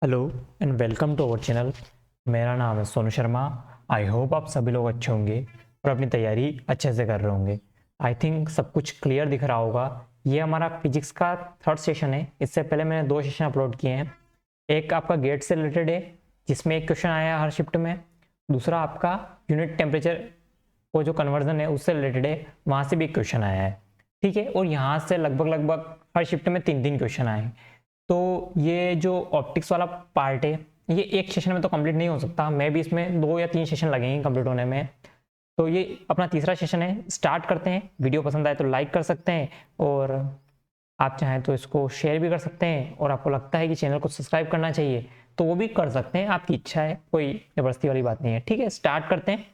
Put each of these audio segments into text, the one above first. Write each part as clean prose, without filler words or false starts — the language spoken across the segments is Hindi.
Hello and welcome to our channel. मेरा नाम है सोनू शर्मा। आई होप आप सभी लोग अच्छे होंगे और अपनी तैयारी अच्छे से कर रहे होंगे। आई थिंक सब कुछ क्लियर दिख रहा होगा। ये हमारा फिजिक्स का थर्ड सेशन है। इससे पहले मैंने 2 सेशन अपलोड किए हैं। एक आपका गेट से रिलेटेड है जिसमें एक क्वेश्चन आया हर शिफ्ट में। दूसरा आपका यूनिट टेम्परेचर वो जो कन्वर्जन है उससे रिलेटेड है, वहाँ से भी एक क्वेश्चन आया है। ठीक है, और यहाँ से लगभग हर शिफ्ट में 3 क्वेश्चन आए हैं। तो ये जो ऑप्टिक्स वाला पार्ट है ये एक सेशन में तो कंप्लीट नहीं हो सकता, मैं भी इसमें 2 या 3 सेशन लगेंगे कंप्लीट होने में। तो ये अपना तीसरा सेशन है, स्टार्ट करते हैं। वीडियो पसंद आए तो लाइक कर सकते हैं और आप चाहें तो इसको शेयर भी कर सकते हैं, और आपको लगता है कि चैनल को सब्सक्राइब करना चाहिए तो वो भी कर सकते हैं, आपकी इच्छा है, कोई जबरदस्ती वाली बात नहीं है। ठीक है, स्टार्ट करते हैं।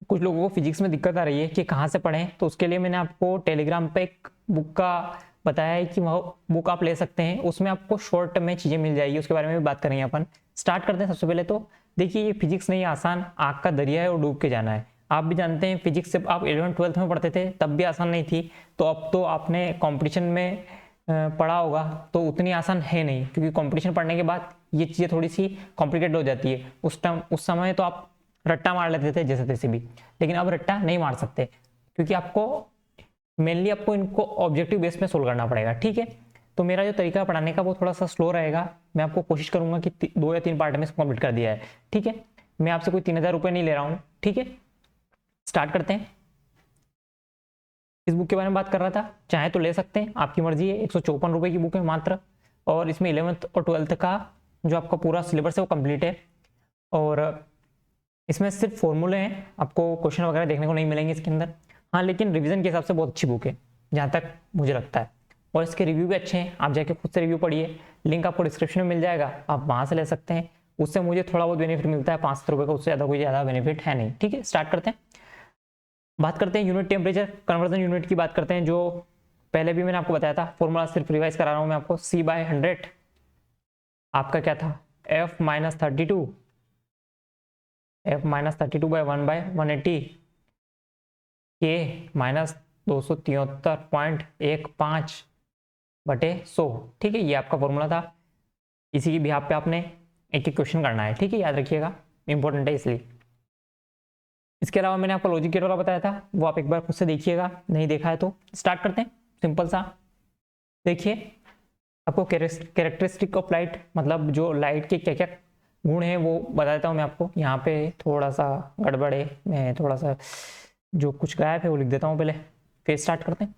कुछ लोगों को फिजिक्स में दिक्कत आ रही है कि कहाँ से पढ़ें, तो उसके लिए मैंने आपको टेलीग्राम पे एक बुक का बताया है कि वह बुक आप ले सकते हैं, उसमें आपको शॉर्ट में चीज़ें मिल जाएगी, उसके बारे में भी बात करेंगे अपन। स्टार्ट करते हैं। सबसे पहले तो देखिए, ये फिजिक्स नहीं आसान, आग का दरिया है और डूब के जाना है। आप भी जानते हैं फिजिक्स जब आप 11th-12th में पढ़ते थे तब भी आसान नहीं थी, तो अब तो आपने कंपटीशन में पढ़ा होगा तो उतनी आसान है नहीं, क्योंकि कंपटीशन पढ़ने के बाद ये चीज़ें थोड़ी सी कॉम्प्लिकेटेड हो जाती है। उस समय तो आप रट्टा मार लेते थे जैसे तैसे भी, लेकिन अब रट्टा नहीं मार सकते, क्योंकि आपको मेनली आपको इनको ऑब्जेक्टिव बेस में सोल्व करना पड़ेगा। ठीक है, तो मेरा जो तरीका पढ़ाने का वो थोड़ा सा स्लो रहेगा। मैं आपको कोशिश करूंगा कि 2 या 3 पार्ट में इसको कंप्लीट कर दिया है। ठीक है, मैं आपसे कोई 3000 रुपये नहीं ले रहा हूँ। ठीक है, स्टार्ट करते हैं। इस बुक के बारे में बात कर रहा था, चाहे तो ले सकते हैं, आपकी मर्जी है। 154 रुपये की बुक है मात्र, और इसमें 11th और 12th का जो आपका पूरा सिलेबस है वो कंप्लीट है। और इसमें सिर्फ फॉर्मूले हैं, आपको क्वेश्चन वगैरह देखने को नहीं मिलेंगे इसके अंदर। हाँ, लेकिन रिवीजन के हिसाब से बहुत अच्छी बुक है जहाँ तक मुझे लगता है, और इसके रिव्यू भी अच्छे हैं। आप जाके खुद से रिव्यू पढ़िए, लिंक आपको डिस्क्रिप्शन में मिल जाएगा, आप वहाँ से ले सकते हैं। उससे मुझे थोड़ा बहुत बेनिफिट मिलता है, 5 रुपये का, उससे ज़्यादा कोई ज़्यादा बेनिफिट है नहीं। ठीक है, स्टार्ट करते हैं। बात करते हैं यूनिट टेम्परेचर कन्वर्जन यूनिट की बात करते हैं, जो पहले भी मैंने आपको बताया था। फॉर्मूला सिर्फ रिवाइज करा रहा हूँ मैं आपको। C/100 आपका क्या था, F-32 F-32/1/180 K -273.15/100। ठीक है, ये आपका फॉर्मूला था। इसी की बिहाफ पे आपने एक एक क्वेश्चन करना है। ठीक है, याद रखिएगा, इंपॉर्टेंट है इसलिए। इसके अलावा मैंने आपको लॉजिक गेट वाला बताया था, वो आप एक बार खुद से देखिएगा, नहीं देखा है तो। स्टार्ट करते हैं, सिंपल सा। देखिए, आपको कैरेक्टरिस्टिक ऑफ लाइट, मतलब जो लाइट के क्या क्या गुण है वो बता देता हूँ मैं आपको। यहाँ पे थोड़ा सा गड़बड़ है, मैं थोड़ा सा जो कुछ गायब है वो लिख देता हूँ पहले, फिर स्टार्ट करते हैं।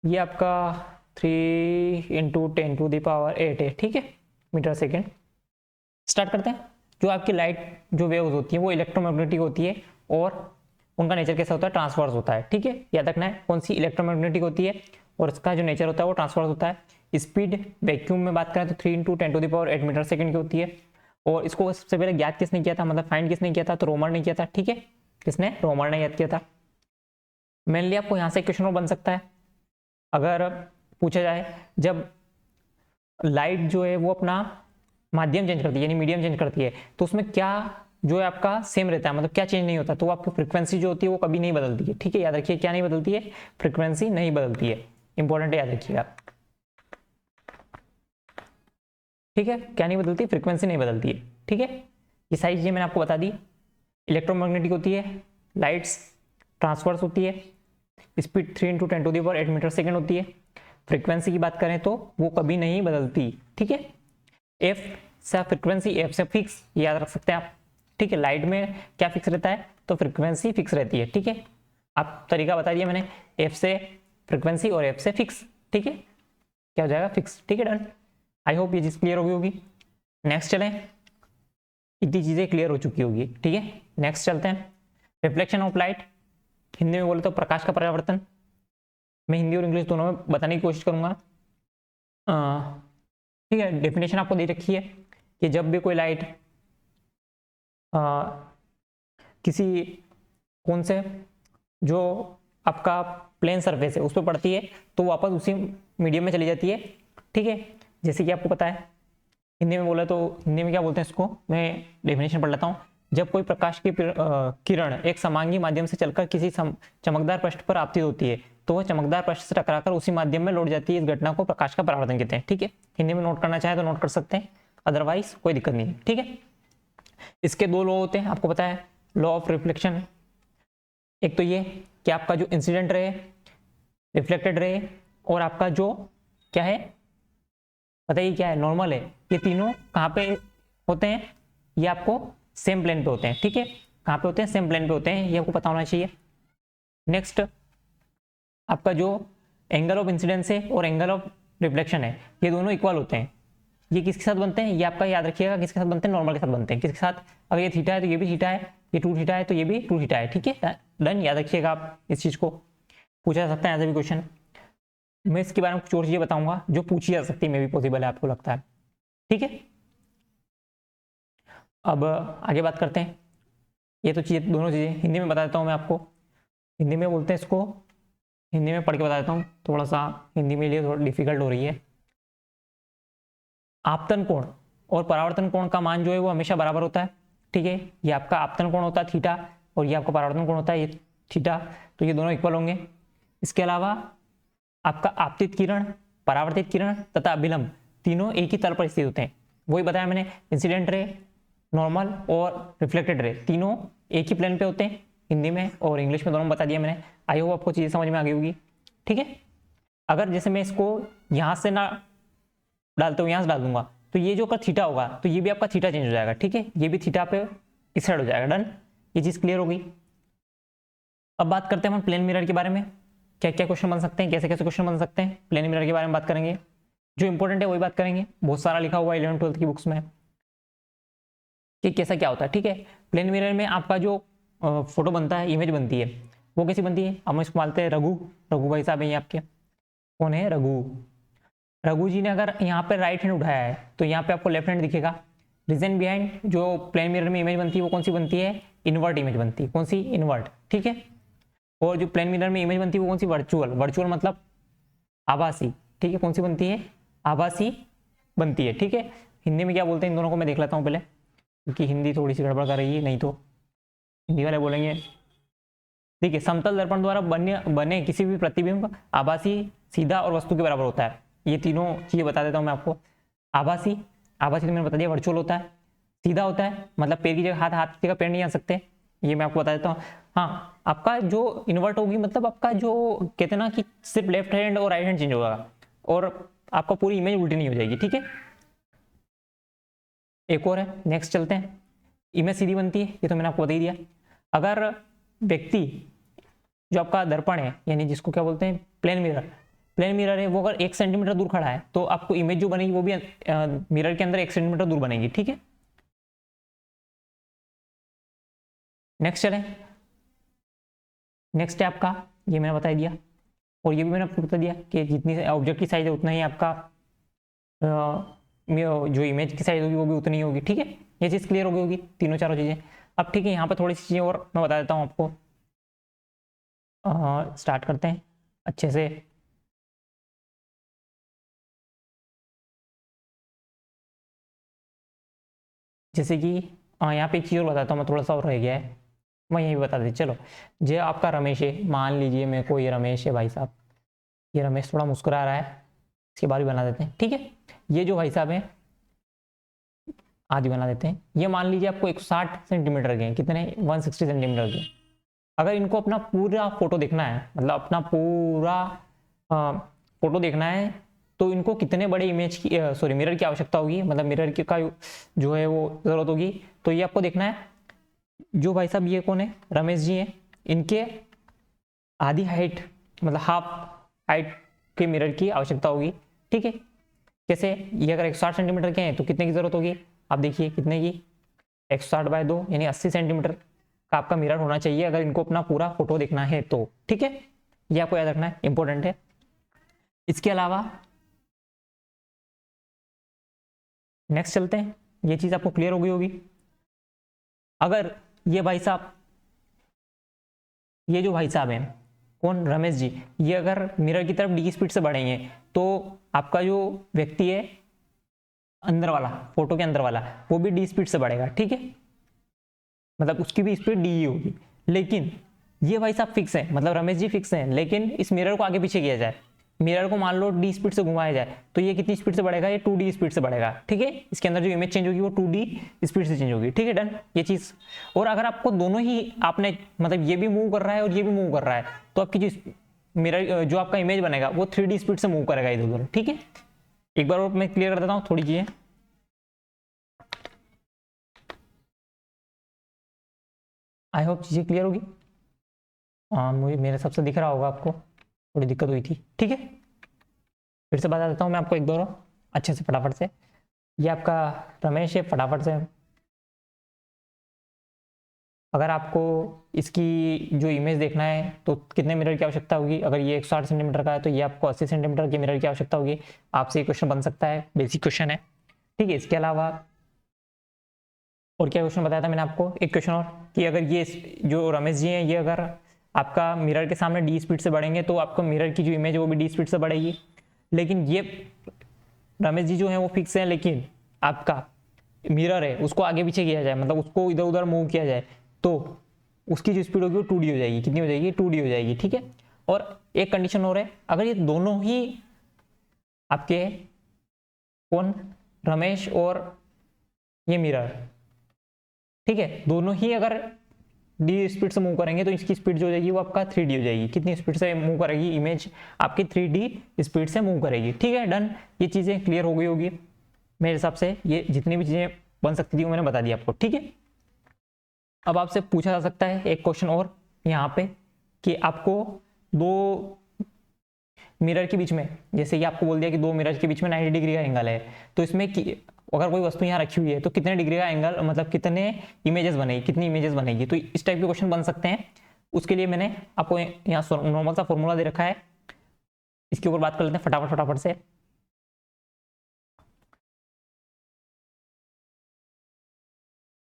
ये आपका 3 × 10⁸ है। ठीक है, मीटर सेकेंड। स्टार्ट करते हैं। जो आपकी लाइट जो वेव्स होती है वो इलेक्ट्रोमैग्नेटिक होती है, और उनका नेचर कैसा होता है, ट्रांसवर्स होता है। ठीक है, याद रखना है कौन सी इलेक्ट्रोमैग्नेटिक होती है, और इसका जो नेचर होता है वो ट्रांसवर्स होता है। स्पीड वैक्यूम में बात करें तो 3 × 10⁸ मीटर सेकेंड की होती है। और इसको सबसे पहले ज्ञात किसने किया था, मतलब फाइंड किसने किया था, तो रोमर ने किया था। ठीक है, किसने, रोमर ने याद किया था। मेनली आपको यहाँ से क्वेश्चन बन सकता है, अगर पूछा जाए जब लाइट जो है वो अपना माध्यम चेंज करती है, यानी मीडियम चेंज करती है, तो उसमें क्या जो है आपका सेम रहता है, मतलब क्या चेंज नहीं होता, तो आपकी फ्रीक्वेंसी जो होती है वो कभी नहीं बदलती है। ठीक है, याद रखिए, क्या नहीं बदलती है, फ्रीक्वेंसी नहीं बदलती है। इंपॉर्टेंट है, याद रखिएगा। ठीक है, क्या नहीं बदलती, फ्रीक्वेंसी नहीं बदलती है। ठीक है, ये सारी चीजें मैंने आपको बता दी। इलेक्ट्रोमैग्नेटिक होती है, लाइट्स ट्रांसवर्स होती है, स्पीड 3 × 10⁸ मीटर सेकेंड होती है। फ्रीक्वेंसी की बात करें तो वो कभी नहीं बदलती। ठीक है, एफ से फ्रीक्वेंसी, एफ से फिक्स, याद रख सकते हैं आप। ठीक है, लाइट में क्या फिक्स रहता है, तो फ्रीक्वेंसी फिक्स रहती है। ठीक है, आप तरीका बता दिया मैंने, एफ से फ्रीक्वेंसी और एफ से फिक्स। ठीक है, क्या हो जाएगा, फिक्स। ठीक है, डन। आई होप ये चीज़ क्लियर हो गई होगी। नेक्स्ट चलें, इतनी चीज़ें क्लियर हो चुकी होगी। ठीक है, नेक्स्ट चलते हैं। रिफ्लेक्शन ऑफ लाइट, हिंदी में बोले तो प्रकाश का परावर्तन। मैं हिंदी और इंग्लिश दोनों में बताने की कोशिश करूंगा। ठीक है, डेफिनेशन आपको दे रखी है कि जब भी कोई लाइट किसी कौन से जो आपका प्लेन सरफेस है उस पर पड़ती है तो वापस उसी मीडियम में चली जाती है। ठीक है, जैसे कि आपको पता है, हिंदी में बोला तो हिंदी में क्या बोलते हैं इसको, मैं डेफिनेशन पढ़ लेता हूँ। जब कोई प्रकाश की किरण एक समांगी माध्यम से चलकर किसी चमकदार पृष्ठ पर आपतित होती है तो वह चमकदार पृष्ठ से टकराकर उसी माध्यम में लौट जाती है। इस घटना को प्रकाश का परावर्तन कहते हैं। ठीक है, हिंदी में नोट करना चाहे तो नोट कर सकते हैं, अदरवाइज कोई दिक्कत नहीं है। ठीक है, इसके दो लॉ होते हैं, आपको पता है, लॉ ऑफ रिफ्लेक्शन। एक तो ये कि आपका जो इंसिडेंट रे, रिफ्लेक्टेड रे, और आपका जो क्या है, पता ही क्या है, नॉर्मल है, ये तीनों कहाँ पे होते हैं, ये आपको सेम प्लेन पे होते हैं। ठीक है, कहाँ पे होते हैं, सेम प्लेन पे होते हैं, ये आपको पता होना चाहिए। नेक्स्ट, आपका जो एंगल ऑफ इंसिडेंस है और एंगल ऑफ रिफ्लेक्शन है, ये दोनों इक्वल होते हैं। ये किसके साथ बनते हैं, ये आपका याद रखिएगा, किसके साथ बनते हैं, नॉर्मल के साथ बनते हैं। किसके साथ, अगर ये थीटा है तो ये भी थीटा है, ये 2 थीटा है तो ये भी 2 थीटा है। ठीक है, डन, याद रखिएगा आप इस चीज को, पूछा जा सकता है ऐसा भी क्वेश्चन। मैं इसके बारे में कुछ और चीजें बताऊंगा जो पूछी जा सकती है, मे भी पॉसिबल है, आपको लगता है। ठीक है, अब आगे बात करते हैं। ये तो चीजें, दोनों चीजें हिंदी में बता देता हूँ मैं आपको। हिंदी में बोलते हैं इसको, हिंदी में पढ़ के बता देता हूँ, थोड़ा सा हिंदी में लिए थोड़ा डिफिकल्ट हो रही है। आपतन कोण और परावर्तन कोण का मान जो है वो हमेशा बराबर होता है। ठीक है, ये आपका आपतन कोण होता है थीटा, और ये आपका परावर्तन कोण होता है ये थीटा, तो ये दोनों इक्वल होंगे। इसके अलावा आपका आपतित किरण, परावर्तित किरण तथा अभिलंब तीनों एक ही तल पर स्थित होते हैं। वही बताया मैंने, इंसिडेंट रे, नॉर्मल और रिफ्लेक्टेड रे तीनों एक ही प्लेन पे होते हैं, हिंदी में और इंग्लिश में दोनों में बता दिया मैंने। आई होप आपको चीजें समझ में आ गई होगी। ठीक है, अगर जैसे मैं इसको यहाँ से ना डालते हुए यहाँ से डाल दूंगा, तो ये जो का थीटा होगा तो ये भी आपका थीटा चेंज हो जाएगा। ठीक है, ये भी थीटा पे इस साइड हो जाएगा। डन, ये चीज क्लियर हो गई। अब बात करते हैं हम प्लेन मिरर के बारे में, क्या क्या क्वेश्चन बन सकते हैं, कैसे कैसे क्वेश्चन बन सकते हैं। प्लेन मिरर के बारे में बात करेंगे, जो इंपॉर्टेंट है वही बात करेंगे, बहुत सारा लिखा हुआ है 11th-12th की बुक्स में कि कैसा क्या होता है। ठीक है, प्लेन मिरर में आपका जो फोटो बनता है, इमेज बनती है, वो कैसी बनती है। हम इसको मानते हैं रघु, रघु भाई साहब है ये आपके, कौन है, रघु। रघु जी ने अगर यहाँ पे राइट हैंड उठाया है तो यहाँ पे आपको लेफ्ट हैंड दिखेगा। रीजन बिहाइंड जो प्लेन मिरर में इमेज बनती है वो कौन सी बनती है, इन्वर्ट इमेज बनती है। कौन सी, इन्वर्ट। ठीक है, और जो प्लेन मिरर में इमेज बनती है वो कौन सी, वर्चुअल। वर्चुअल मतलब आभासी। ठीक है, कौन सी बनती है, आभासी बनती है। ठीक है, हिंदी में क्या बोलते हैं इन दोनों को मैं देख लेता हूँ पहले, क्योंकि हिंदी थोड़ी सी गड़बड़ कर रही है, नहीं तो हिंदी वाले बोलेंगे। ठीक है, समतल दर्पण द्वारा बने किसी भी प्रतिबिंब आभासी, सीधा और वस्तु के बराबर होता है। ये तीनों चीजें बता देता हूँ मैं आपको। आभासी, आभासी तो मैंने बता दिया, वर्चुअल होता है। सीधा होता है मतलब पैर की जगह हाथ, हाथ की जगह पैर नहीं आ सकते, ये मैं आपको बता देता हूँ। हाँ, आपका जो इन्वर्ट होगी मतलब आपका जो कहते हैं ना कि सिर्फ लेफ्ट हैंड और राइट हैंड चेंज होगा और आपका पूरी इमेज उल्टी नहीं हो जाएगी। ठीक है, एक और है, नेक्स्ट चलते हैं। इमेज सीधी बनती है, ये तो मैंने आपको बता ही दिया। अगर व्यक्ति जो आपका दर्पण है, यानी जिसको क्या बोलते हैं, प्लेन मिरर, प्लेन मिरर है, वो अगर 1 सेंटीमीटर दूर खड़ा है तो आपको इमेज जो बनेगी वो भी मिरर के अंदर 1 सेंटीमीटर दूर बनेगी। ठीक है, नेक्स्ट चलें। नेक्स्ट है आपका, ये मैंने बता दिया, और ये भी मैंने आपको बता दिया कि जितनी ऑब्जेक्ट की साइज है उतना ही आपका जो इमेज की साइज होगी वो भी उतनी ही होगी। ठीक है, ये चीज़ क्लियर हो गई होगी, तीनों चारों चीज़ें। अब ठीक है, यहाँ पर थोड़ी सी चीज़ें और मैं बता देता हूँ आपको। स्टार्ट करते हैं अच्छे से। जैसे कि यहाँ पे एक चीज़ और बताता हूँ मैं, थोड़ा सा और रह गया है, मैं यही बता देती। चलो, जो आपका रमेश है, मान लीजिए मेरे को ये रमेश है भाई साहब, ये रमेश थोड़ा मुस्कुरा रहा है, इसके बारे में बना देते हैं। ठीक है, ये जो भाई साहब है आदि बना देते हैं। ये मान लीजिए आपको 160 सेंटीमीटर के, कितने, 160 सेंटीमीटर के। अगर इनको अपना पूरा फोटो देखना है, मतलब अपना पूरा फोटो देखना है, तो इनको कितने बड़े इमेज की सॉरी मिरर की आवश्यकता होगी, मतलब मिरर की का जो है वो जरूरत होगी। तो ये आपको देखना है, जो भाई साहब ये कौन है, रमेश जी हैं, इनके आधी हाइट मतलब हाफ हाइट के मिरर की आवश्यकता होगी। ठीक है, कैसे, ये अगर 160 सेंटीमीटर के हैं तो कितने की जरूरत होगी, आप देखिए कितने की, 160/2 यानी 80 सेंटीमीटर का आपका मिरर होना चाहिए अगर इनको अपना पूरा फोटो देखना है तो। ठीक है, ये आपको याद रखना है, इंपॉर्टेंट है। इसके अलावा नेक्स्ट चलते हैं, ये चीज आपको क्लियर हो गई होगी। अगर ये भाई साहब, ये जो भाई साहब हैं, कौन, रमेश जी, ये अगर मिरर की तरफ डी स्पीड से बढ़ेंगे तो आपका जो व्यक्ति है अंदर वाला, फोटो के अंदर वाला, वो भी डी स्पीड से बढ़ेगा। ठीक है, मतलब उसकी भी स्पीड डी ही होगी। लेकिन ये भाई साहब फिक्स है, मतलब रमेश जी फिक्स हैं, लेकिन इस मिरर को आगे पीछे किया जाए, मिरर को मान लो डी स्पीड से घुमाया जाए, तो ये कितनी स्पीड से बढ़ेगा, ये 2D स्पीड से बढ़ेगा, ठीक है। इसके अंदर जो इमेज चेंज होगी वो 2D स्पीड से चेंज होगी, ठीक है, डन ये चीज। और अगर आपको दोनों ही आपने मतलब ये भी मूव कर रहा है और ये भी मूव कर रहा है, तो आपकी जो मिरर जो आपका इमेज बनेगा वो 3D स्पीड से मूव करेगा इधर उधर, ठीक है। एक बार और मैं क्लियर कर देता हूँ थोड़ी चीजें। आई होप चीजें क्लियर होगी। हाँ, मुझे मेरे हिसाब से दिख रहा होगा आपको, थोड़ी दिक्कत हुई थी, ठीक है। फिर से बता देता हूँ मैं आपको एक दो और अच्छे से फटाफट से। ये आपका रमेश है, फटाफट से अगर आपको इसकी जो इमेज देखना है तो कितने मिरर की आवश्यकता होगी, अगर ये 160 सेंटीमीटर का है तो ये आपको 80 सेंटीमीटर के मिरर की आवश्यकता होगी। आपसे ये क्वेश्चन बन सकता है, बेसिक क्वेश्चन है, ठीक है। इसके अलावा और क्या क्वेश्चन बताया था मैंने आपको, एक क्वेश्चन और कि अगर ये जो रमेश जी हैं ये अगर आपका मिरर के सामने डी स्पीड से बढ़ेंगे तो आपको मिरर की जो इमेज है वो भी डी स्पीड से बढ़ेगी। लेकिन ये रमेश जी जो है वो फिक्स है, लेकिन आपका मिरर है उसको आगे पीछे किया जाए, मतलब उसको इधर उधर मूव किया जाए, तो उसकी जो स्पीड होगी वो 2D हो जाएगी। कितनी हो जाएगी, 2D हो जाएगी, ठीक है। और एक कंडीशन और है, अगर ये दोनों ही आपके कौन, रमेश और ये मिरर, ठीक है, दोनों ही अगर डी स्पीड से मूव करेंगे तो इसकी स्पीड जो हो जाएगी वो आपका 3D हो जाएगी। कितनी स्पीड से मूव करेगी इमेज, आपकी 3D स्पीड से मूव करेगी, ठीक है, डन। ये चीज़ें क्लियर हो गई होगी मेरे हिसाब से। ये जितनी भी चीज़ें बन सकती थी वो मैंने बता दी आपको, ठीक है। अब आपसे पूछा जा सकता है एक क्वेश्चन और यहाँ पे कि आपको दो मिरर के बीच में, जैसे कि आपको बोल दिया कि दो मिरर के बीच में 90 डिग्री का एंगल है, तो इसमें अगर कोई वस्तु यहाँ रखी हुई है तो कितने डिग्री का एंगल, मतलब कितने इमेजेस बनेगी, कितनी इमेजेस बनेगी, तो इस टाइप के क्वेश्चन बन सकते हैं। उसके लिए मैंने आपको यहाँ नॉर्मल सा फॉर्मूला दे रखा है, इसके ऊपर बात कर लेते हैं फटाफट फटाफट से।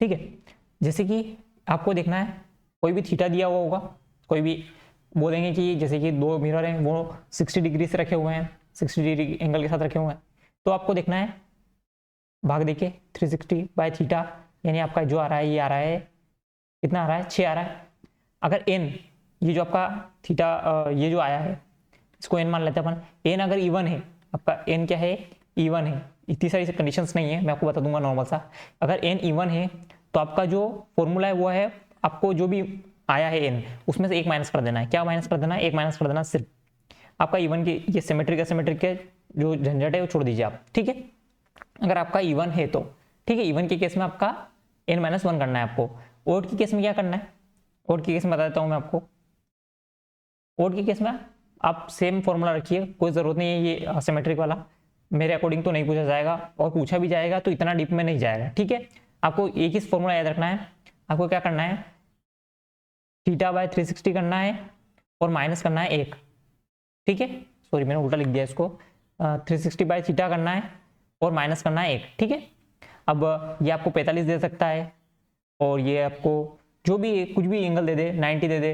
ठीक है, जैसे कि आपको देखना है कोई भी थीटा दिया हुआ होगा, कोई भी बोलेंगे कि जैसे कि दो मिरर हैं वो 60 डिग्री से रखे हुए हैं, 60 डिग्री एंगल के साथ रखे हुए हैं, तो आपको देखना है भाग देखिए 360 बाय थीटा, यानी आपका जो आ रहा है ये आ रहा है, कितना आ रहा है, 6 आ रहा है। अगर n, ये जो आपका थीटा ये जो आया है इसको n मान लेते हैं अपन, n अगर इवन है, आपका n क्या है, इवन है, इतनी सारी कंडीशंस नहीं है, मैं आपको बता दूंगा नॉर्मल सा। अगर n इवन है तो आपका जो फॉर्मूला है वो है, आपको जो भी आया है n उसमें से एक माइनस कर देना है। क्या माइनस कर देना है, एक माइनस कर देना, सिर्फ आपका इवन की ये सिमेट्रिक के जो झंझट है वो छोड़ दीजिए आप, ठीक है। अगर आपका इवन है तो ठीक है, इवन के केस में आपका n-1 करना है आपको। ओड के केस में क्या करना है, ओड के केस में बता देता हूँ मैं आपको। ओड के केस में आप सेम फॉर्मूला रखिए, कोई ज़रूरत नहीं है ये असिमेट्रिक वाला, मेरे अकॉर्डिंग तो नहीं पूछा जाएगा, और पूछा भी जाएगा तो इतना डीप में नहीं जाएगा, ठीक है। आपको एक ही फॉर्मूला याद रखना है, आपको क्या करना है, थीटा बाय 360 करना है और माइनस करना है 1, ठीक है, सॉरी मैंने उल्टा लिख दिया इसको, 360 बाय थीटा करना है और माइनस करना है 1, ठीक है। अब ये आपको 45 दे सकता है, और ये आपको जो भी कुछ भी एंगल दे दे, 90 दे दे,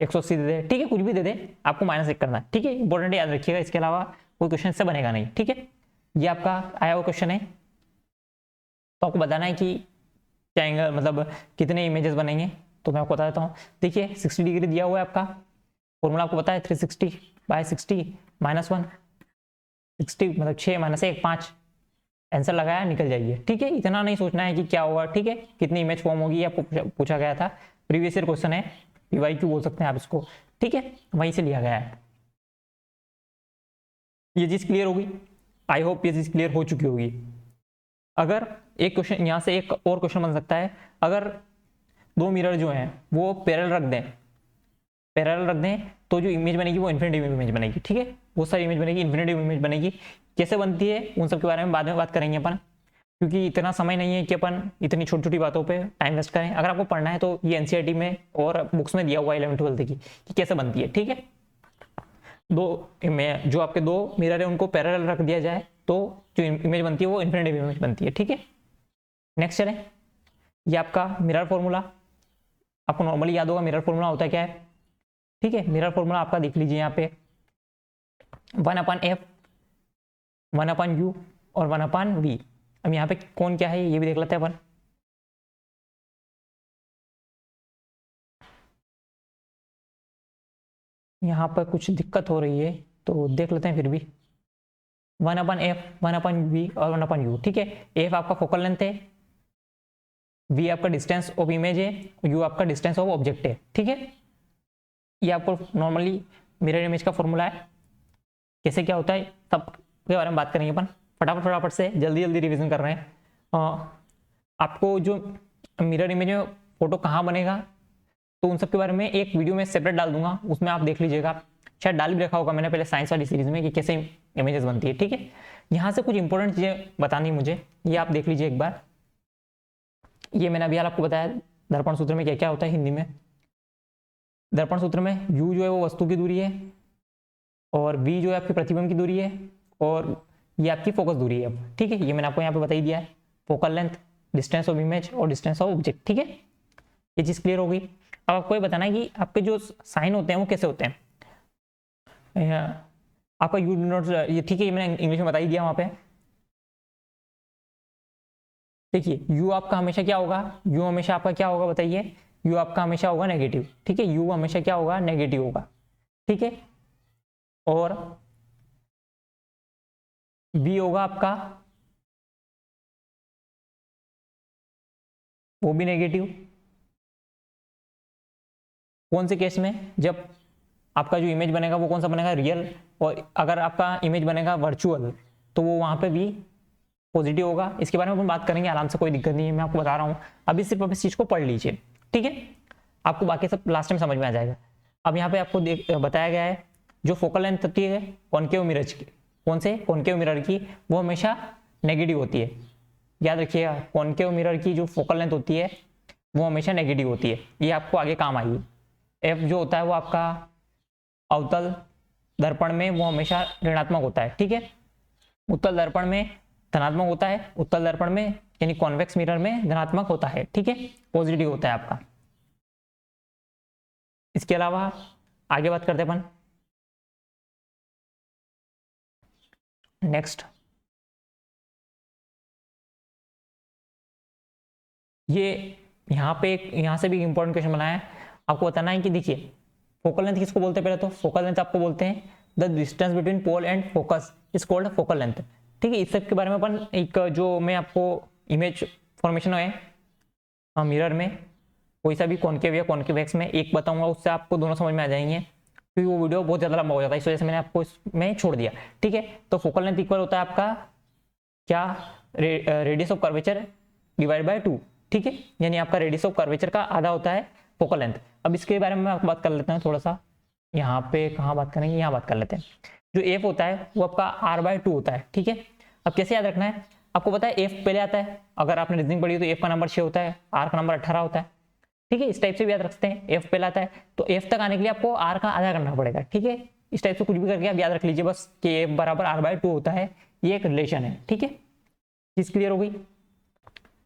180 दे दे, ठीक है, कुछ भी दे दे, आपको माइनस 1 करना है, ठीक है। इंपॉर्टेंट याद रखिएगा, इसके अलावा कोई क्वेश्चन से बनेगा नहीं, ठीक है। ये आपका आया हुआ क्वेश्चन है, तो आपको बताना है कि क्या एंगल, मतलब कितने इमेजेस बनेंगे, तो मैं आपको बता देता हूँ। देखिए 60 डिग्री दिया हुआ है आपका, फॉर्मूला आपको पता है 360 बाय 60 माइनस 1, 60 मतलब 6 माइनस 1 5, आंसर लगाया निकल जाइए, ठीक है। इतना नहीं सोचना है कि क्या होगा, ठीक है, कितनी इमेज फॉर्म होगी, आपको पूछा गया था, प्रीवियस ईयर क्वेश्चन है, PYQ बोल सकते हैं आप इसको, ठीक है, वहीं से लिया गया है। ये चीज़ क्लियर होगी, आई होप ये चीज़ क्लियर हो चुकी होगी। अगर एक क्वेश्चन यहाँ से एक और क्वेश्चन बन सकता है, अगर दो मिरर जो हैं वो पैरेलल रख दें तो जो इमेज बनेगी वो इन्फिनिटी इमेज बनेगी, ठीक है, बहुत सारी इमेज बनेगी, इन्फिनिटी इमेज बनेगी। कैसे बनती है उन सब के बारे में बाद में बात करेंगे अपन, क्योंकि इतना समय नहीं है कि अपन इतनी छोटी छोटी बातों पे टाइम वेस्ट करें। अगर आपको पढ़ना है तो ये NCERT में और बुक्स में दिया हुआ है 11th-12th की कि कैसे बनती है, ठीक है। जो आपके दो मिरर है उनको पैरेलल रख दिया जाए तो जो इमेज बनती है वो इन्फिनिटी इमेज बनती है, ठीक है। नेक्स्ट चलें, ये आपका मिरर फॉर्मूला, आपको नॉर्मली याद होगा मिरर फॉर्मूला होता है क्या है, ठीक है। मिरर फॉर्मूला आपका देख लीजिए यहाँ पे 1/f 1/u और 1/v। अब यहाँ पे कौन क्या है ये भी देख लेते हैं अपन। यहाँ पर कुछ दिक्कत हो रही है तो देख लेते हैं फिर भी। 1/f 1/v और 1/u, ठीक है। f आपका फोकल लेंथ है, v आपका डिस्टेंस ऑफ इमेज है, u आपका डिस्टेंस ऑफ ऑब्जेक्ट है, ठीक है। ये आपको नॉर्मली मिरर इमेज का फॉर्मूला है। कैसे क्या होता है सब के बारे में बात करेंगे अपन। फटाफट से जल्दी जल्दी रिवीजन कर रहे हैं। आपको जो मिरर इमेज में फोटो कहाँ बनेगा तो उन सब के बारे में एक वीडियो में सेपरेट डाल दूंगा, उसमें आप देख लीजिएगा। शायद डाल भी रखा होगा मैंने पहले साइंस वाली सीरीज में कि कैसे इमेजेस बनती है, ठीक है। यहाँ से कुछ इंपॉर्टेंट चीजें बतानी मुझे, ये आप देख लीजिए एक बार। ये मैंने अभी आपको बताया दर्पण सूत्र में क्या क्या होता है हिंदी में। दर्पण सूत्र में u जो है वो वस्तु की दूरी है, और v जो है आपकी प्रतिबिंब की दूरी है, और ये आपकी फोकस दूरी है। अब ठीक है, ये मैंने आपको यहाँ पे बता ही दिया है। Focal length, distance of image और डिस्टेंस ऑफ ऑब्जेक्ट, ठीक है। ये चीज क्लियर हो गई। अब आपको ये बताना है कि आपके जो साइन होते हैं वो कैसे होते हैं। आपका यू नोट ये ठीक है, ये मैंने इंग्लिश में बता ही दिया वहां पे। देखिए यू आपका हमेशा क्या होगा, यू हमेशा आपका क्या होगा बताइए। यू आपका हमेशा होगा नेगेटिव, ठीक है। यू हमेशा क्या होगा, नेगेटिव होगा, ठीक है। और बी होगा आपका वो भी नेगेटिव। कौन से केस में, जब आपका जो इमेज बनेगा वो कौन सा बनेगा, रियल। और अगर आपका इमेज बनेगा वर्चुअल तो वो वहां पे भी पॉजिटिव होगा। इसके बारे में अपन बात करेंगे आराम से, कोई दिक्कत नहीं है, मैं आपको बता रहा हूँ। अभी सिर्फ इस चीज को पढ़ लीजिए, ठीक है। आपको बाकी सब लास्ट टाइम समझ में आ जाएगा। अब यहाँ पे आपको बताया गया है जो फोकल लेंथ होती है कॉनकेव मिरर की, कौन से कॉनकेव मिरर की, वो हमेशा नेगेटिव होती है। याद रखिएगा, कॉनकेव मिरर की जो फोकल लेंथ होती है वो हमेशा नेगेटिव होती है। ये आपको आगे काम आएगी। एफ जो होता है वो आपका अवतल दर्पण में वो हमेशा ऋणात्मक होता है, ठीक है। उत्तल दर्पण में धनात्मक होता है, उत्तल दर्पण में यानी कॉन्वेक्स मिरर में धनात्मक होता है, ठीक है, पॉजिटिव होता है आपका। इसके अलावा आगे बात करते हैं अपन। नेक्स्ट ये यहाँ पे एक यहाँ से भी इंपॉर्टेंट क्वेश्चन बनाया है। आपको बताना है कि देखिए फोकल लेंथ किसको बोलते हैं, पहले तो फोकल लेंथ आपको बोलते हैं the distance between pole and focus is called focal length, ठीक है। इस सब के बारे में अपन एक जो मैं आपको इमेज फॉर्मेशन है मिरर में कोई सा भी कॉनकेव या कॉनकेवेक्स में एक बताऊंगा, उससे आपको दोनों समझ में आ जाएंगे, क्योंकि वो वीडियो बहुत ज़्यादा लंबा हो जाता है, इस वजह से मैंने आपको इसमें छोड़ दिया, ठीक है। तो फोकल लेंथ इक्वल होता है आपका क्या, radius of curvature divide by 2, ठीक है। यानी आपका रेडियस ऑफ कर्वेचर का आधा होता है फोकल लेंथ। अब इसके बारे में मैं आपको बात कर लेता हूँ थोड़ा सा। यहाँ पे कहाँ बात करेंगे, यहाँ बात कर लेते हैं। जो एफ होता है वो आपका r/2 होता है, ठीक है। अब कैसे याद रखना है, आपको पता है एफ पहले आता है, अगर आपने रीजनिंग पढ़ी तो एफ का नंबर 6 होता है, आर का नंबर 18 होता है, ठीक है। इस टाइप से भी याद रखते हैं, एफ पहले आता है तो एफ तक आने के लिए आपको आर का आधा करना पड़ेगा, ठीक है। इस टाइप से कुछ भी करके आप याद रख लीजिए बस कि एफ बराबर r/2 होता है, ये एक रिलेशन है, ठीक है। चीज क्लियर हो गई।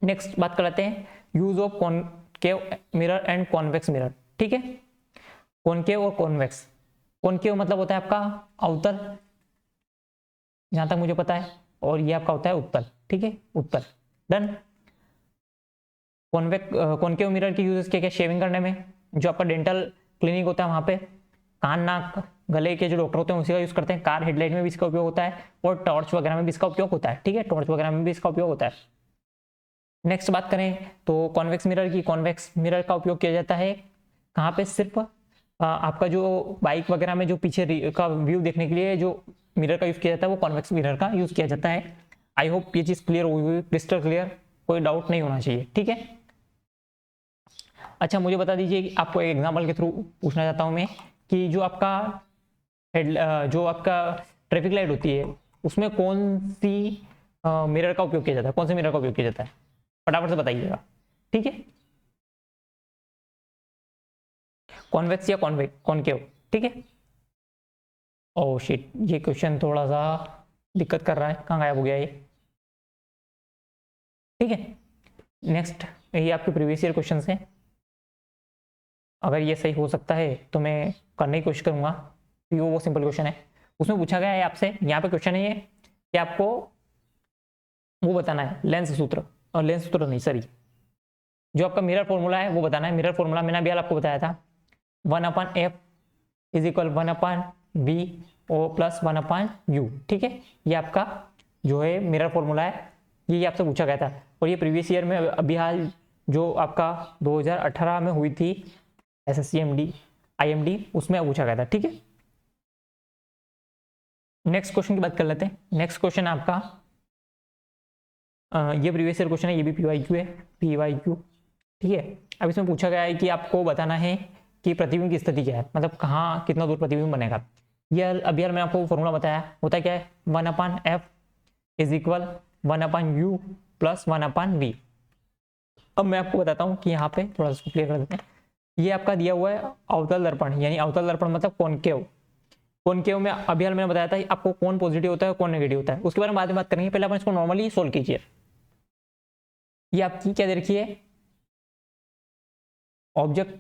नेक्स्ट बात कर लेते हैं use of concave mirror and convex mirror, ठीक है। कॉनकेव और कॉन्वेक्स, कॉनकेव मतलब होता है आपका अवतल जहां तक मुझे पता है, और ये आपका होता है उत्तल, ठीक है, उत्तल, डन। कॉनकेव मिरर की यूजेस क्या क्या, शेविंग करने में, जो आपका डेंटल क्लिनिक होता है वहां पे कान नाक गले के जो डॉक्टर होते हैं उसी का यूज करते हैं। कार हेडलाइट में भी इसका उपयोग होता है, और टॉर्च वगैरह में भी इसका उपयोग होता है, ठीक है, टॉर्च वगैरह में भी इसका उपयोग होता है। नेक्स्ट बात करें तो कॉन्वेक्स मिरर की, कॉन्वेक्स मिरर का उपयोग किया जाता है कहाँ पे, सिर्फ आपका जो बाइक वगैरह में जो पीछे का व्यू देखने के लिए जो मिरर का यूज किया जाता है वो कॉन्वेक्स मिरर का यूज किया जाता है। आई होप ये चीज क्लियर हुई, क्रिस्टल क्लियर, कोई डाउट नहीं होना चाहिए, ठीक है। अच्छा मुझे बता दीजिए कि आपको एक एग्जांपल के थ्रू पूछना चाहता हूं मैं कि जो आपका जो आपका ट्रैफिक लाइट होती है उसमें कौन सी मिरर का उपयोग किया जाता है, कौन से मिरर का उपयोग किया जाता है, फटाफट से बताइएगा, ठीक है। कॉन्वेक्स या कॉनकेव, ठीक है। ओह शिट, ये क्वेश्चन थोड़ा सा दिक्कत कर रहा है, कहाँ गायब हो गया ये, ठीक है। नेक्स्ट ये आपके प्रीवियस ईयर क्वेश्चन हैं, अगर ये सही हो सकता है तो मैं करने की कोशिश करूंगा, क्योंकि वो सिंपल क्वेश्चन है। उसमें पूछा गया है आपसे, यहाँ पे क्वेश्चन है ये कि आपको वो बताना है लेंस सूत्र, और लेंस सूत्र नहीं सॉरी, जो आपका मिरर फॉर्मूला है वो बताना है। मिरर फॉर्मूला मैंने अभी आपको बताया था 1/f is equal 1/v O plus 1/u। ठीक है, ये आपका जो है मिरर फॉर्मूला है, ये आपसे पूछा गया था और ये प्रीवियस ईयर में अभी हाल जो आपका 2018 में हुई थी SSC IMD उसमें पूछा गया था। ठीक है, नेक्स्ट क्वेश्चन की बात कर लेते हैं। नेक्स्ट क्वेश्चन आपका ये प्रीवियस ईयर क्वेश्चन है, ये भी PYQ है, PYQ। ठीक है, अब इसमें पूछा गया है कि आपको बताना है कि प्रतिबिंब की स्थिति क्या है, मतलब कहाँ कितना दूर प्रतिबिंब बनेगा। ये अभी यार मैंने आपको फॉर्मूला बताया, होता क्या है 1/f is equal 1/u plus 1/v। अब मैं आपको बताता हूँ कि यहाँ पे थोड़ा सा क्लियर कर देते हैं। ये आपका दिया हुआ है अवतल दर्पण, यानी अवतल दर्पण मतलब कॉनकेव। कॉनकेव में अभी हाल मैंने बताया था आपको कौन पॉजिटिव होता है कौन नेगेटिव होता है, उसके बारे में बाद में बात करेंगे। पहले अपन इसको नॉर्मली सोल्व कीजिए। ये आपकी क्या दे रखी है, ऑब्जेक्ट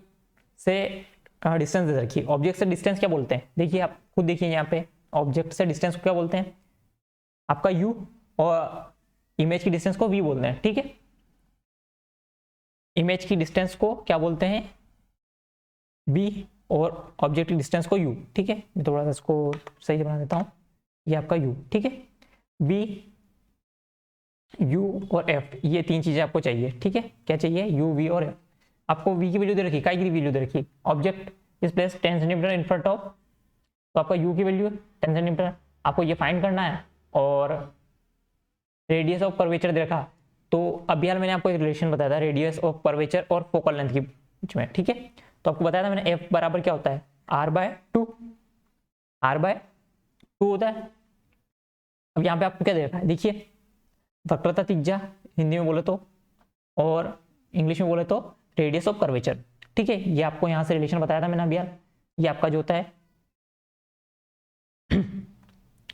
से डिस्टेंस दे रखी है। ऑब्जेक्ट से डिस्टेंस क्या बोलते हैं, देखिए आप खुद देखिए यहाँ पे ऑब्जेक्ट से डिस्टेंस को क्या बोलते हैं, आपका u, और इमेज की डिस्टेंस को v बोलते हैं। ठीक है, इमेज की डिस्टेंस को क्या बोलते हैं v और ऑब्जेक्ट की डिस्टेंस को u। ठीक है, मैं थोड़ा सा इसको सही बना देता हूँ, ये आपका u। ठीक है, v, u और f, ये तीन चीजें आपको चाहिए। ठीक है, क्या चाहिए, u, v और f। आपको v की वैल्यू दे रखी, काय की वैल्यू दे रखी, object is place 10 centimetre in front of, तो आपका u की वैल्यू 10 सेंटीमीटर, आपको ये फाइंड करना है। और रेडियस ऑफ कर्वेचर दे रखा, तो अभी यार मैंने आपको एक रिलेशन बताया था रेडियस ऑफ कर्वेचर और फोकल लेंथ के बीच में। ठीक है, तो आपको बताया था मैंने f बराबर क्या होता है r/2, r/2 होता है। अब यहाँ पे आपको क्या दे रखा है, देखिए वक्रता त्रिज्या हिंदी में बोले तो, और इंग्लिश में बोले तो रेडियस ऑफ कर्वेचर। ठीक है, ये आपको यहाँ से रिलेशन बताया था मैंने अभी यार, ये आपका जो होता है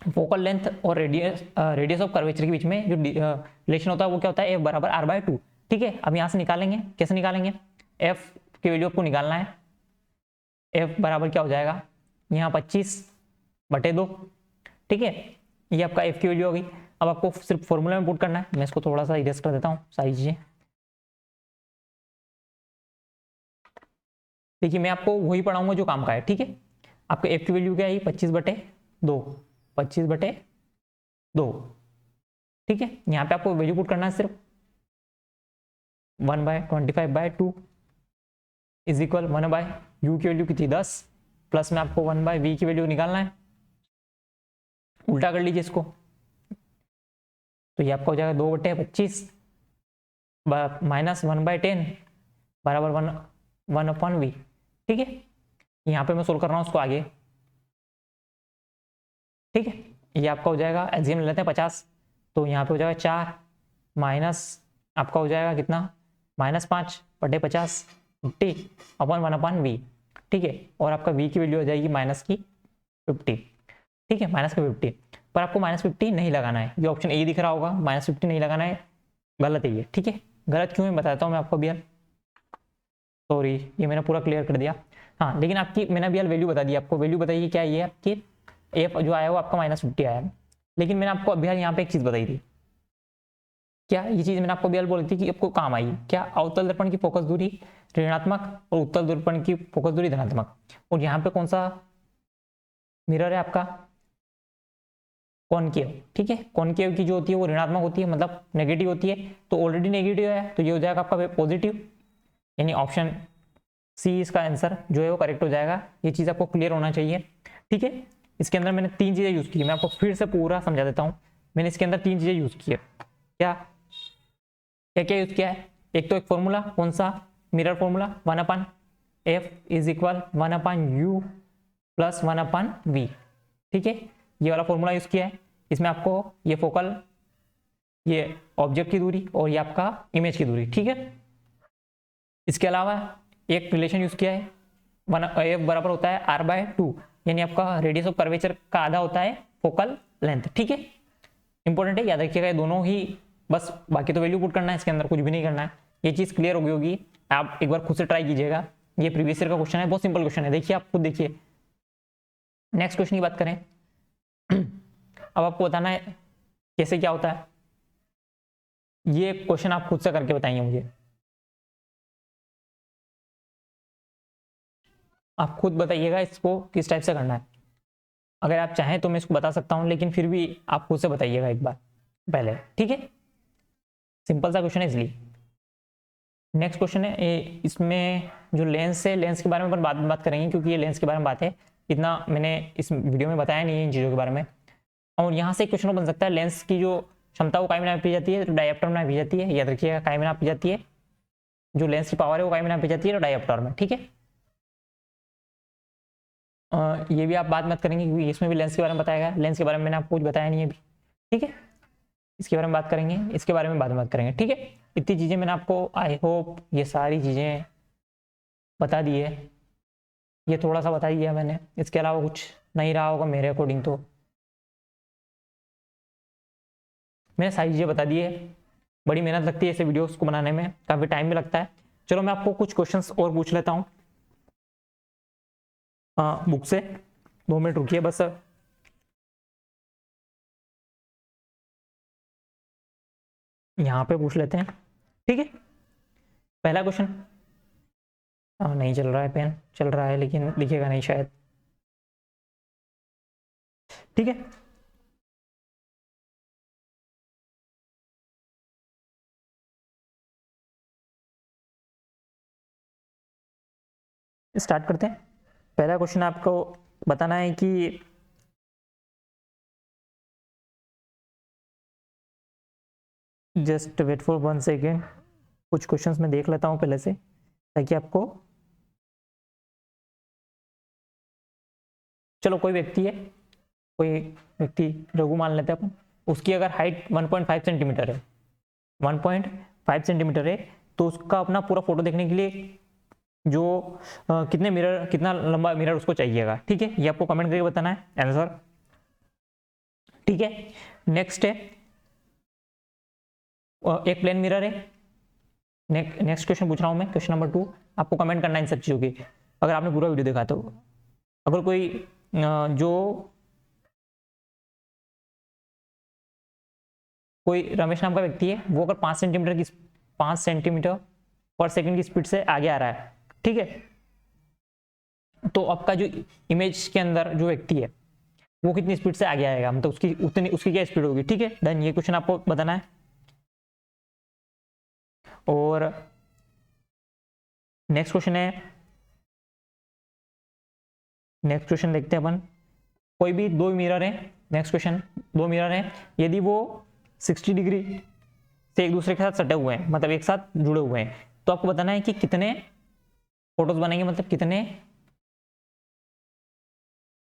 फोकल लेंथ और रेडियस ऑफ कर्वेचर के बीच में जो रिलेशन होता है वो क्या होता है f बराबर r/2। ठीक है, अब यहाँ से निकालेंगे, कैसे निकालेंगे, f की वैल्यू आपको निकालना है, f बराबर क्या हो जाएगा यहाँ 25/2। ठीक है, ये आपका f की वैल्यू होगी। अब आपको सिर्फ फॉर्मूला में पुट करना है, मैं इसको थोड़ा सा इरेज कर देता हूँ सारी चीजें। देखिए मैं आपको वही पढ़ाऊंगा जो काम का है। ठीक है, आपका f की वैल्यू क्या है 25/2, 25/2। ठीक है, यहाँ पे आपको वैल्यू पुट करना है सिर्फ 1/25/2 इज इक्वल 1/u की वैल्यू कितनी 10, प्लस में आपको 1/v की वैल्यू निकालना है। उल्टा कर लीजिए इसको, तो ये आपका हो जाएगा 2/25 माइनस 1/10 बराबर 1/v। ठीक है, यहाँ पे मैं सोल्व कर रहा हूँ उसको आगे। ठीक है, ये आपका हो जाएगा, एलसीएम ले लेते हैं 50, तो यहाँ पे हो जाएगा 4 माइनस आपका हो जाएगा कितना -5/50 50/1/v। ठीक है, और आपका v की वैल्यू हो जाएगी -50। ठीक है, -50, पर आपको -50 नहीं लगाना है, ये ऑप्शन ए दिख रहा होगा, -50 नहीं लगाना है, गलत है ये। ठीक है, गलत क्यों है बताता हूँ मैं आपको अभी यार, सॉरी ये मैंने पूरा क्लियर कर दिया। हाँ, लेकिन आपकी मैंने अभी यार वैल्यू बता दी आपको, वैल्यू बताइए क्या ये आपकी एफ जो आया वो आपका -50 आया है। लेकिन मैंने आपको अभी यहाँ पे एक चीज बताई थी, क्या ये चीज मैंने आपको अभी बोली थी कि आपको काम आई, क्या अवतल दर्पण की फोकस दूरी ऋणात्मक और उत्तल दर्पण की फोकस दूरी धनात्मक, और यहाँ पे कौन सा मिरर है आपका कॉनकेव। ठीक है, कॉनकेव की जो होती है वो ऋणात्मक होती है, मतलब नेगेटिव होती है, तो ऑलरेडी नेगेटिव है तो ये हो जाएगा आपका पॉजिटिव, यानी ऑप्शन सी इसका आंसर जो है वो करेक्ट हो जाएगा। ये चीज आपको क्लियर होना चाहिए। ठीक है, इसके अंदर मैंने 3 चीजें यूज की है, मैं आपको फिर से पूरा समझा देता हूँ। मैंने इसके अंदर 3 चीजें यूज की है, क्या क्या क्या यूज किया है, एक तो एक फॉर्मूला, कौन सा mirror formula 1/f is equal 1/u plus 1/v। ठीक है, ये वाला फॉर्मूला यूज किया है, इसमें आपको ये फोकल, ये ऑब्जेक्ट की दूरी और ये आपका इमेज की दूरी। ठीक है, इसके अलावा एक रिलेशन यूज किया है, f बराबर होता है r/2, यानी आपका रेडियस ऑफ कर्वेचर का आधा होता है फोकल लेंथ। ठीक है, इंपॉर्टेंट है, याद रखिएगा ये दोनों ही, बस बाकी तो वैल्यू पुट करना है, इसके अंदर कुछ भी नहीं करना है। ये चीज क्लियर होगी, आप एक बार खुद से ट्राई कीजिएगा, ये प्रीवियस ईयर का क्वेश्चन है, बहुत सिंपल क्वेश्चन है, देखिए आप खुद देखिए। नेक्स्ट क्वेश्चन की बात करें, अब आपको बताना है कैसे क्या होता है, ये क्वेश्चन आप खुद से करके बताएंगे मुझे। आप खुद बताइएगा इसको किस टाइप से करना है। अगर आप चाहें तो मैं इसको बता सकता हूँ, लेकिन फिर भी आप खुद से बताइएगा एक बार पहले, ठीक है। सिंपल सा क्वेश्चन है इसलिए। नेक्स्ट क्वेश्चन है इसमें जो लेंस है, लेंस के बारे में अपन बाद में बात करेंगे, क्योंकि ये लेंस के बारे में बात है, इतना मैंने इस वीडियो में बताया नहीं है इन चीज़ों के बारे में। और यहाँ से एक क्वेश्चन बन सकता है, लेंस की जो क्षमता वो काय में नापी जाती है, तो डायप्टर में नापी जाती है। याद रखिएगा, काय में नापी जाती है, जो लेंस की पावर है वो काय में नापी जाती है, तो डायप्टर में, ठीक है। ये भी आप बात मत करेंगे, क्योंकि इसमें भी लेंस के बारे में बताया गया। लेंस के बारे में मैंने आपको कुछ बताया नहीं है अभी, ठीक है। इसके बारे में बात करेंगे, इसके बारे में बाद में बात करेंगे, ठीक है। इतनी चीज़ें मैंने आपको, आई होप ये सारी चीज़ें बता दी है। ये थोड़ा सा बता दिया मैंने, इसके अलावा कुछ नहीं रहा होगा मेरे अकॉर्डिंग। तो मैंने सारी चीज़ें बता दी है। बड़ी मेहनत लगती है ऐसे वीडियोस को बनाने में, काफ़ी टाइम भी लगता है। चलो मैं आपको कुछ क्वेश्चंस और पूछ लेता हूँ बुक से। 2 मिनट रुकिए बस। यहाँ पे पूछ लेते हैं, ठीक है। पहला क्वेश्चन, नहीं चल रहा है, पेन चल रहा है लेकिन दिखेगा नहीं शायद, ठीक है। स्टार्ट करते हैं। पहला क्वेश्चन आपको बताना है कि जस्ट वेट फॉर 1 सेकेंड, कुछ क्वेश्चंस मैं देख लेता हूँ पहले से, ताकि आपको, चलो कोई व्यक्ति है, कोई व्यक्ति रघु मान लेते हैं अपन, उसकी अगर हाइट 1.5 सेंटीमीटर है, 1.5 सेंटीमीटर है, तो उसका अपना पूरा फोटो देखने के लिए जो कितना लंबा मिरर उसको चाहिएगा, ठीक है। ये आपको कमेंट करके बताना है आंसर, ठीक है। नेक्स्ट है, एक प्लेन मिरर है। नेक्स्ट क्वेश्चन पूछ रहा हूं मैं, क्वेश्चन नंबर 2। आपको कमेंट करना है इन सब चीज़ों की, अगर आपने पूरा वीडियो देखा तो। अगर कोई कोई रमेश नाम का व्यक्ति है, वो अगर 5 सेंटीमीटर पर सेकंड की स्पीड से आगे आ रहा है, ठीक है, तो आपका जो इमेज के अंदर जो व्यक्ति है वो कितनी स्पीड से आगे आएगा, मतलब उसकी क्या स्पीड होगी, ठीक है। देन ये क्वेश्चन आपको बताना है। और नेक्स्ट क्वेश्चन देखते हैं अपन। कोई भी 2 मिरर है, नेक्स्ट क्वेश्चन, 2 मिरर है, यदि वो 60 डिग्री से एक दूसरे के साथ सटे हुए हैं, मतलब एक साथ जुड़े हुए हैं, तो आपको बताना है कि कितने फोटोज बनेंगे, मतलब कितने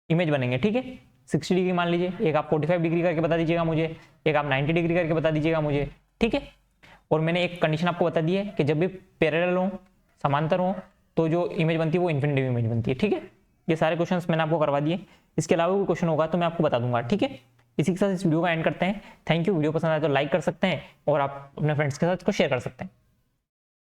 इमेज बनेंगे, ठीक है। 60 डिग्री मान लीजिए, एक आप 45 डिग्री करके बता दीजिएगा मुझे, एक आप 90 डिग्री करके बता दीजिएगा मुझे, ठीक है। और मैंने एक कंडीशन आपको बता दी है कि जब भी पैरेलल हो, समांतर हो, तो जो इमेज बनती है वो इन्फिनिटी इमेज बनती है, ठीक है। ये सारे क्वेश्चंस मैंने आपको करवा दिए। इसके अलावा कोई क्वेश्चन होगा तो मैं आपको बता दूंगा, ठीक है। इसी के साथ इस वीडियो का एंड करते हैं। Thank you. वीडियो पसंद आए तो लाइक कर सकते हैं, और आप अपने फ्रेंड्स के साथ इसको शेयर कर सकते हैं।